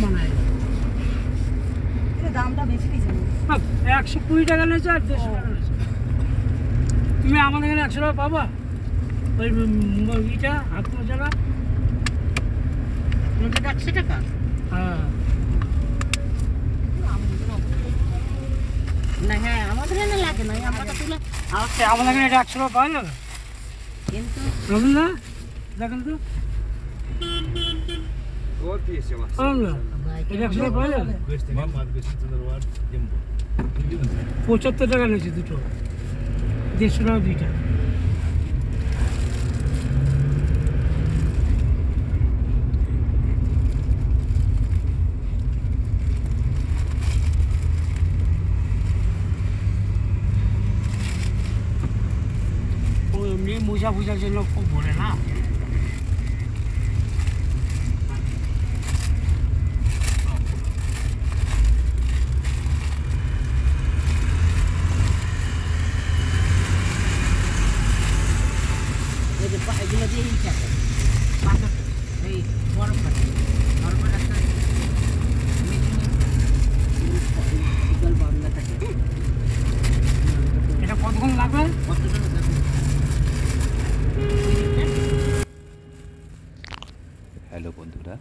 মানায় দামটা বেশি কিছু 120 টাকা নিয়েছে আর 150 টাকা নিয়েছে। তুমি আমাদের এখানে 100 টাকা পাবা ওই ইটা হাত মোজাটা 100 টাকা। হ্যাঁ না হ্যাঁ আমাদের এখানে লাগে না, আমরা তো তুলে আমাদের এখানে এটা 100 টাকা পাওয়া যাবে কিন্তু রবীন্দ্র না দেখেন তো রবীন্দ্র এটা 100 টাকা পাওয়া যাবে 75 টাকা নিয়েছে দুটো 150 টাকা দুইটা এমনি মোজা ফোজার জন্য খুব বলে না এগুলো দিয়েই থাকে এই বরফ কাটে বরফের একটা জল বাংলা থাকে। এটা কতক্ষণ লাগবে কতটা হ্যালো বন্ধুরা,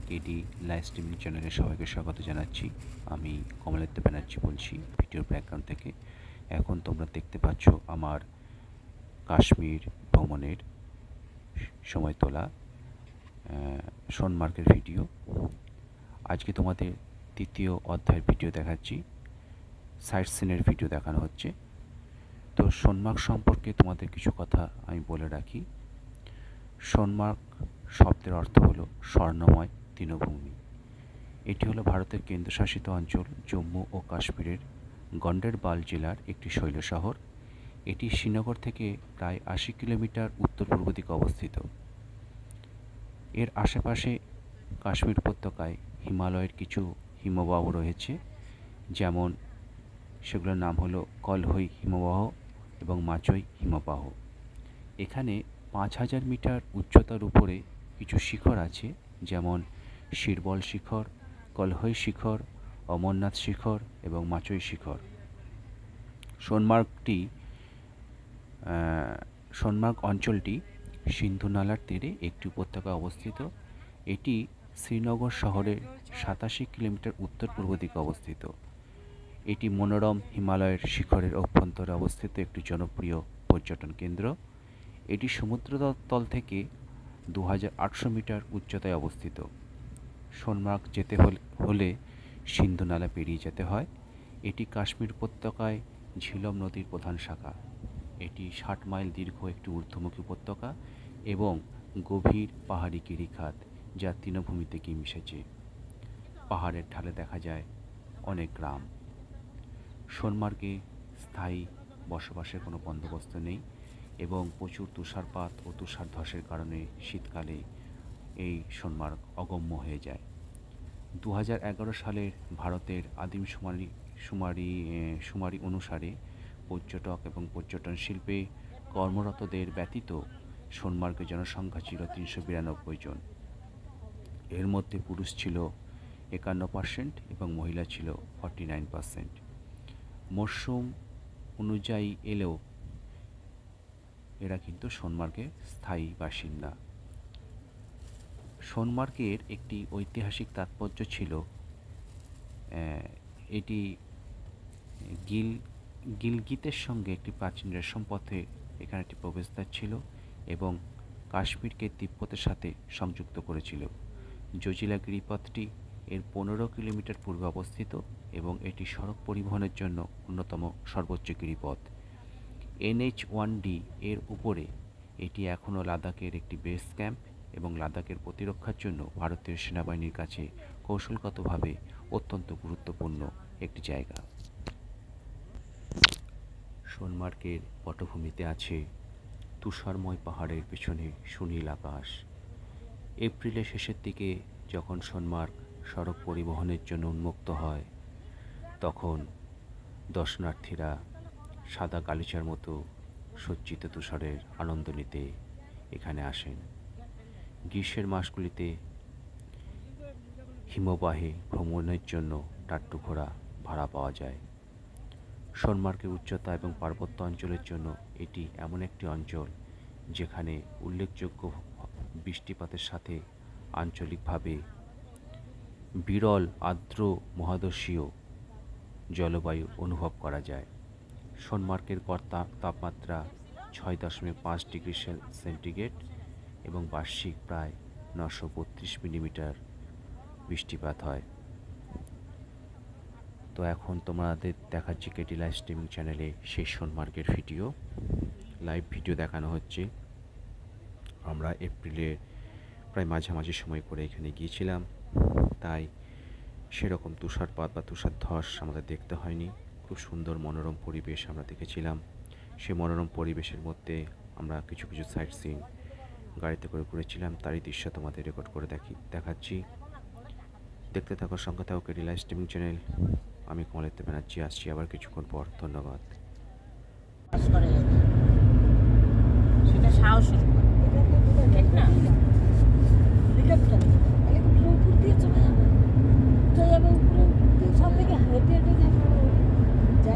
কেডি লাইভ স্ট্রিমিং চ্যানেলে সবাইকে স্বাগত জানাচ্ছি। আমি কমলাদিত্য ব্যানার্জি বলছি ভিডিওর ব্যাকগ্রাউন্ড থেকে। এখন তোমরা দেখতে পাচ্ছ আমার কাশ্মীর ভ্রমণের সময় তোলা সোনমার্গের ভিডিও। আজকে তোমাদের তৃতীয় অধ্যায়ের ভিডিও দেখাচ্ছি, সাইট সিনের ভিডিও দেখানো হচ্ছে। তো সোনমার্গ সম্পর্কে তোমাদের কিছু কথা আমি বলে রাখি। সোনমার্গ শব্দের অর্থ হলো স্বর্ণময় তৃণভূমি। এটি হলো ভারতের কেন্দ্রশাসিত অঞ্চল জম্মু ও কাশ্মীরের গন্ডেরবাল জেলার একটি শৈল শহর। এটি শ্রীনগর থেকে প্রায় 80 কিলোমিটার উত্তর পূর্ব দিকে অবস্থিত। এর আশেপাশে কাশ্মীর উপত্যকায় হিমালয়ের কিছু হিমবাহ রয়েছে, যেমন সেগুলোর নাম হলো কলহই হিমবাহ এবং মাচই হিমবাহ। এখানে 5000 মিটার উচ্চতার উপরে কিছু শিখর আছে, যেমন শিরবল শিখর, কলহই শিখর, অমরনাথ শিখর এবং মাচই শিখর। সোনমার্গ অঞ্চলটি সিন্ধু নালার তীরে একটি উপত্যকায় অবস্থিত। এটি শ্রীনগর শহরের 87 কিলোমিটার উত্তর পূর্ব দিকে অবস্থিত। এটি মনোরম হিমালয়ের শিখরের অভ্যন্তরে অবস্থিত একটি জনপ্রিয় পর্যটন কেন্দ্র। এটি সমুদ্র তল থেকে 2800 মিটার উচ্চতায় অবস্থিত। সোনমার্গ যেতে হলে সিন্ধু নালা পেরিয়ে যেতে হয়। এটি কাশ্মীর উপত্যকায় ঝিলম নদীর প্রধান শাখা। এটি 60 মাইল দীর্ঘ একটি ঊর্ধ্বমুখী উপত্যকা এবং গভীর পাহাড়ি গিরিখাত যা তৃণভূমিতে গিয়ে মিশেছে। পাহাড়ের ঢালে দেখা যায় অনেক গ্রাম। সোনমার্গে স্থায়ী বসবাসের কোনো বন্দোবস্ত নেই এবং প্রচুর তুষারপাত ও তুষার ধসের কারণে শীতকালে এই সোনমার্গ অগম্য হয়ে যায়। 2011 সালের ভারতের আদিম শুমারি অনুসারে পর্যটক এবং পর্যটন শিল্পে কর্মরতদের ব্যতীত সোনমার্গের জনসংখ্যা ছিল 392 জন। এর মধ্যে পুরুষ ছিল 51% এবং মহিলা ছিল 49%। মরশুম অনুযায়ী এলেও এরা কিন্তু সোনমার্গের স্থায়ী বাসিন্দা। সোনমার্গের একটি ঐতিহাসিক তাৎপর্য ছিল, এটি গিলগিতের সঙ্গে একটি প্রাচীন রেশম পথে এখানে একটি প্রবেশদ্বার ছিল এবং কাশ্মীরকে তিব্বতের সাথে সংযুক্ত করেছিল। জজিলা গিরিপথটি এর 15 কিলোমিটার পূর্বে অবস্থিত এবং এটি সড়ক পরিবহনের জন্য অন্যতম সর্বোচ্চ গিরিপথ। NH-1D এর উপরে এটি এখনও লাদাখের একটি বেস ক্যাম্প এবং লাদাখের প্রতিরক্ষার জন্য ভারতীয় সেনাবাহিনীর কাছে কৌশলগতভাবে অত্যন্ত গুরুত্বপূর্ণ একটি জায়গা। সোনমার্গের পটভূমিতে আছে তুষারময় পাহাড়ের পেছনে সুনীল আকাশ। এপ্রিলের শেষের দিকে যখন সোনমার্গ সড়ক পরিবহনের জন্য উন্মুক্ত হয়, তখন দর্শনার্থীরা সাদা গালিচার মতো সজ্জিত তুষারের আনন্দ নিতে এখানে আসেন। গ্রীষ্মের মাসগুলিতে হিমবাহে ভ্রমণের জন্য টাট্টু ঘোড়া ভাড়া পাওয়া যায়। সোনমার্গের উচ্চতা এবং পার্বত্য অঞ্চলের জন্য এটি এমন একটি অঞ্চল যেখানে উল্লেখযোগ্য বৃষ্টিপাতের সাথে আঞ্চলিকভাবে বিরল আর্দ্র মহাদেশীয় জলবায়ু অনুভব করা যায়। সোনমার্গের গড় তাপমাত্রা 6.5 ডিগ্রি সেন্টিগ্রেড এবং বার্ষিক প্রায় 932 মিলিমিটার বৃষ্টিপাত হয়। তো এখন তোমাদের দেখাচ্ছি কেটি লাইভ স্ট্রিমিং চ্যানেলে সেই সোনমার্গের লাইভ ভিডিও দেখানো হচ্ছে। আমরা এপ্রিলের প্রায় মাঝামাঝি সময় করে এখানে গিয়েছিলাম, তাই সেরকম তুষারপাত বা তুষারধস আমাদের দেখতে হয়নি। খুব সুন্দর মনোরম পরিবেশ আমরা দেখেছিলাম। সেই মনোরম পরিবেশের মধ্যে আমরা কিছু সাইট সিন গাড়িতে করে ঘুরেছিলাম, তারই দৃশ্য তোমাদের রেকর্ড করে দেখাচ্ছি। দেখতে থাকো, সঙ্গে থাকো কেটি লাইভ স্ট্রিমিং চ্যানেল। আমি কমলেন্দু ব্যানার্জি, আসছি আবার কিছুক্ষণ পর। ধন্যবাদ। সেটা সাহসের উপর, ঠিক না? হেলিকপ্টার উপর দিয়ে চলে যাবে, উঠে যাবে উপরে, সব থেকে হেঁটে হেঁটে যাবে।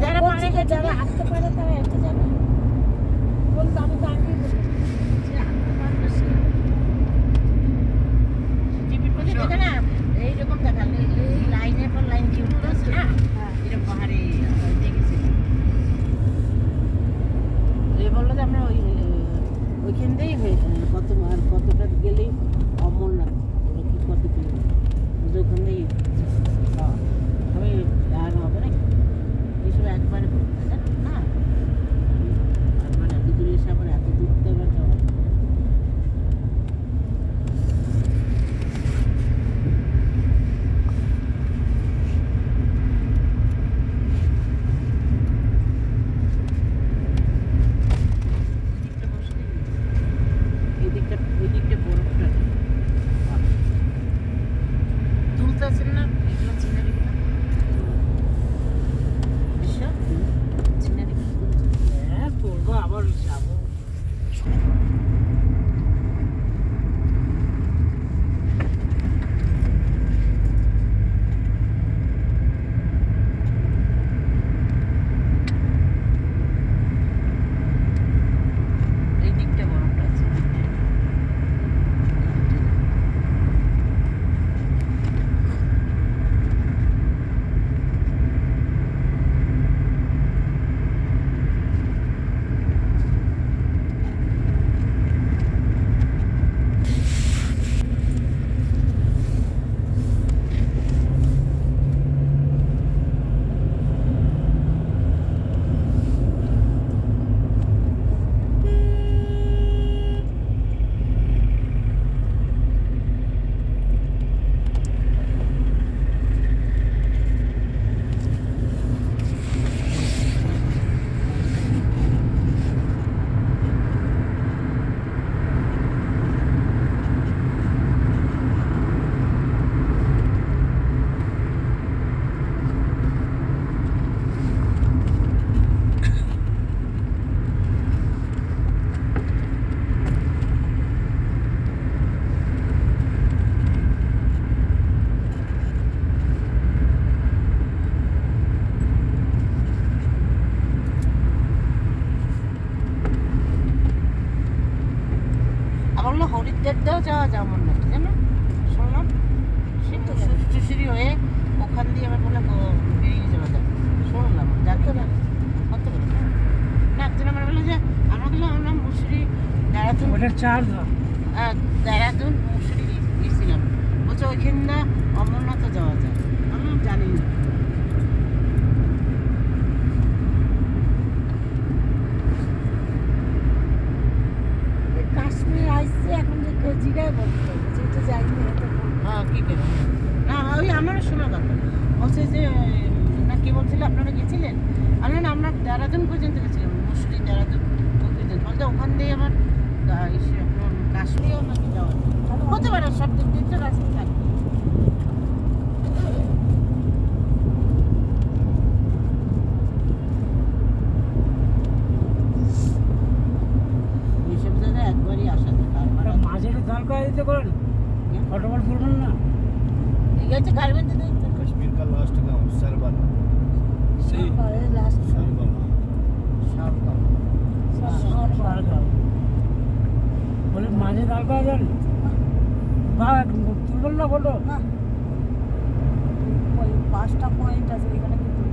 যারা পারে, যারা হাঁটতে পারে তারা হেঁটে যাবে। বলতো আমি তো আগেই বলবো যে হাঁটতে পারবে সে। টিভির মধ্যে দেখে না এইরকম দেখালে এই লাইনের পর লাইন কি উঠতেছে না, এরকম পাহাড়ে দেখেছি। এই বললো যে আমরা ওইখান দিয়েই কতটা গেলেই অমরনাথ কি কত কিলোমিটার ওখান দিয়েই আমি আর হবে না এইসব একবারে করতে জানো না, একবার এত দূরে এসে আবার এত দূরতে এবার যাওয়া। হ্যাঁ, করবো, আবার যাবো। এই দিকটা বরফটা আছে। হরিদ্বারটাও যাওয়া যেমন না, জানো শুনলাম সে তো সুশ্রী হয়ে ওখান দিয়ে আবার বলে বেরিয়ে যাওয়া যায় শুনলাম, জানতে পারি কত বলে না। একজন আমার বললো যে আমরা গেলাম আমরা মুসুরি দেরাদুন, ওটা 4 ধাপ। দেরাদুন মুসুরি গেছিলাম, বলছে ওইখান না অমরনাথও যাওয়া যায়। আমি জানি না। কাশ্মীর আসছে এখন যে জিরায় বলতে হবে যেটা যাইনি হয়তো। হ্যাঁ কী করে না, ওই আমারও শোনা কথা বলছে যে না কি বলছিল আপনারা গেছিলেন, আমি না আমরা দেরাদুন পর্যন্ত গেছিলাম, মুসুরি দেরাদুন পর্যন্ত, বলতে ওখান দিয়ে আমার কাশ্মীরেও নাকি যাওয়া হতে পারে, সব দিক দিয়ে তো রাস্তা থাকবে। এইসব জায়গায় একবারই আসা যায়, মাঝের দরকার দিতে করেন, ফটোফট করবেন না। क्या चाहिए घर में दे दे कश्मीर का लास्ट गांव सरबल সেই লাস্ট सरबल সারগাঁও বলে মাঝে দাঁড় করা যান বা তুলবেন না ফটো না ওই 5টা পয়েন্ট আছে এখানে কিন্তু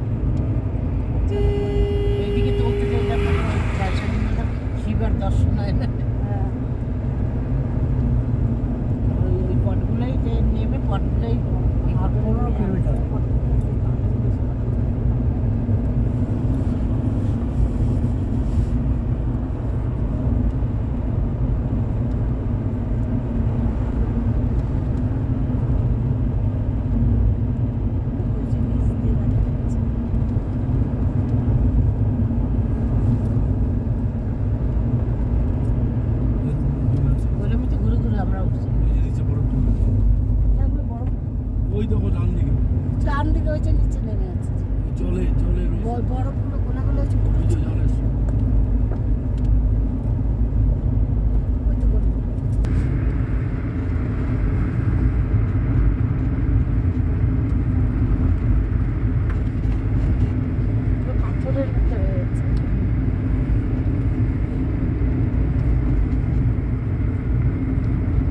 এইদিকে চলতে চলতে শিবার দর্শন হয় না হ্যাঁ ওই পটগুলোই যে নেমে পটগুলোই 15 কিলোমিটার ওইটার মধ্যে ঘুরে ঘুরে আমরা উঠছি এগুলো বড় ওই দেখো ডান দিকে ডান দিকে ওই যে নিচে নেমে আছে জলে জলে বরফগুলো গোলাগুলো হচ্ছে পুরো ওই তো গোল পুরো পাথরের মতো হয়ে গেছে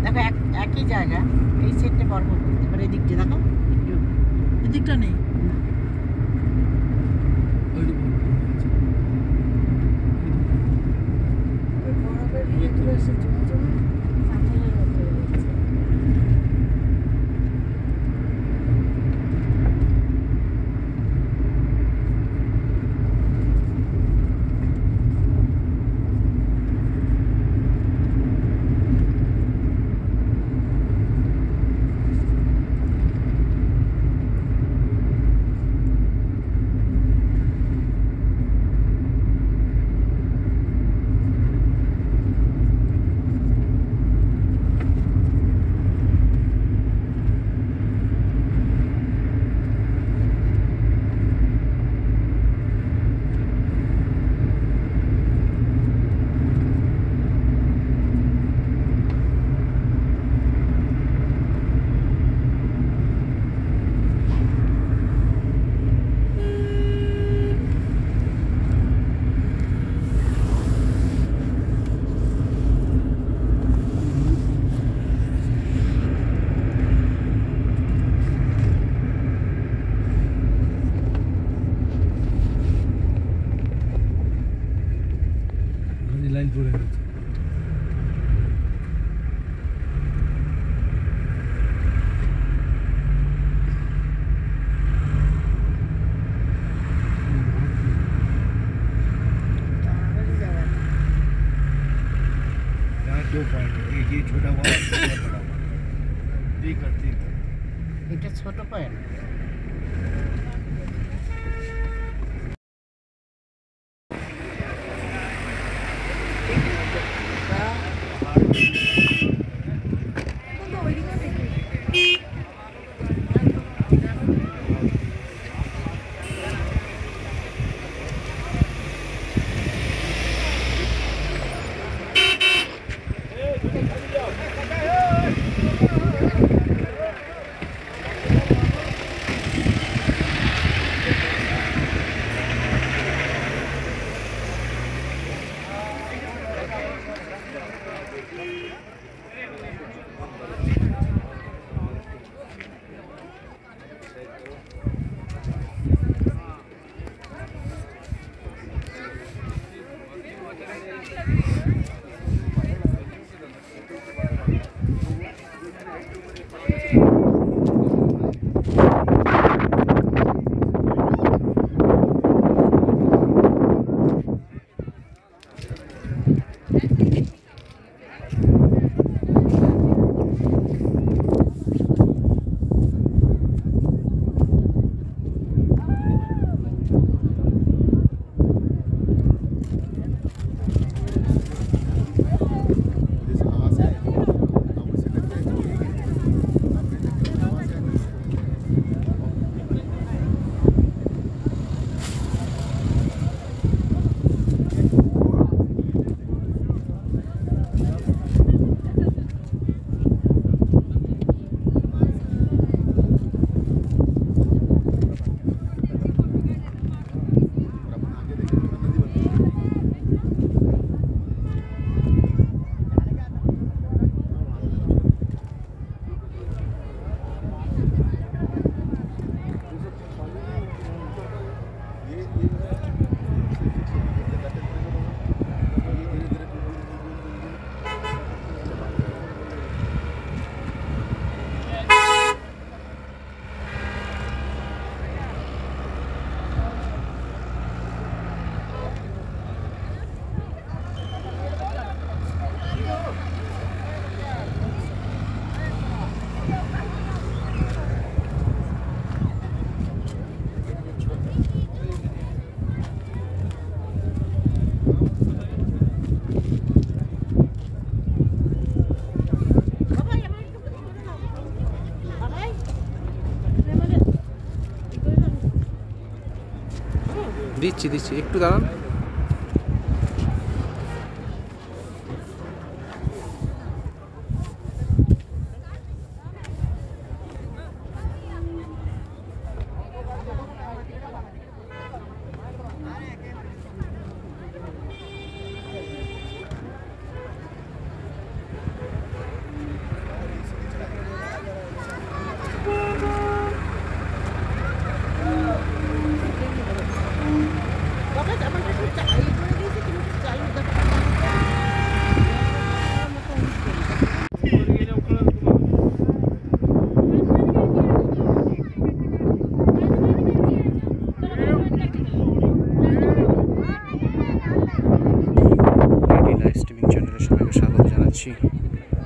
দেখো একই জায়গা এই সেটটা পর্বত এবার এই দিকটা দেখো এই দিকটা নেই ওই বরফের ইয়েগুলো এসে জমে জমে পাথরের মতো হয়ে গেছে লাইন পড়ে গেছে यहाँ 2 पॉइंट है एक ये छोटा वाला दूसरा बड़ा वाला ठीक है এটা ছোট পয়েন্ট দিচ্ছি দিচ্ছি, একটু দাঁড়ান। তবে আমার কাছে চাই করে দিয়েছি, কিন্তু চাই এটি লাইভ স্ট্রিমিং চ্যানেলে সবাইকে স্বাগত জানাচ্ছি।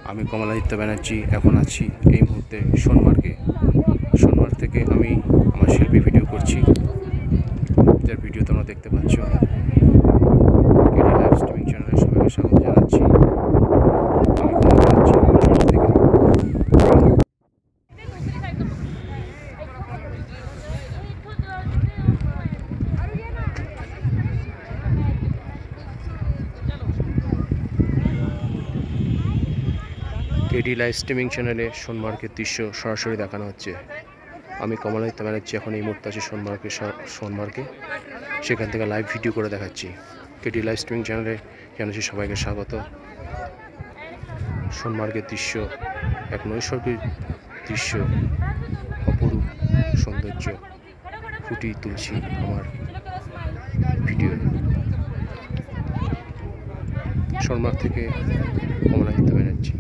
আমি কমলাদিত্য ব্যানার্জি এখন আছি এই মুহূর্তে সোনমার্গে। সোনমার্গ থেকে আমি আমার শিল্পী ভিডিও করছি, যার ভিডিও তোমরা দেখতে পাচ্ছ। এটি লাইভ স্ট্রিমিং চ্যানেলে সবাইকে স্বাগত জানাচ্ছি। আমি কমলা ব্যানার্জি সোনমার্গ থেকে। এডি লাইভ স্ট্রিমিং চ্যানেলে সোনমার্গের দৃশ্য সরাসরি দেখানো হচ্ছে। আমি কমলাদিত্য ব্যানার্জি এখন এই মুহূর্তে আছি সোনমার্গে। সেখান থেকে লাইভ ভিডিও করে দেখাচ্ছি। কেডি লাইভ স্ট্রিমিং চ্যানেলে জানাচ্ছি সবাইকে স্বাগত। সোনমার্গের দৃশ্য এক নৈসর্গিক দৃশ্য, অপরূপ সৌন্দর্য ফুটিয়ে তুলছি আমার ভিডিও। সোনমার্গ থেকে কমলাদিত্য ব্যানার্জি।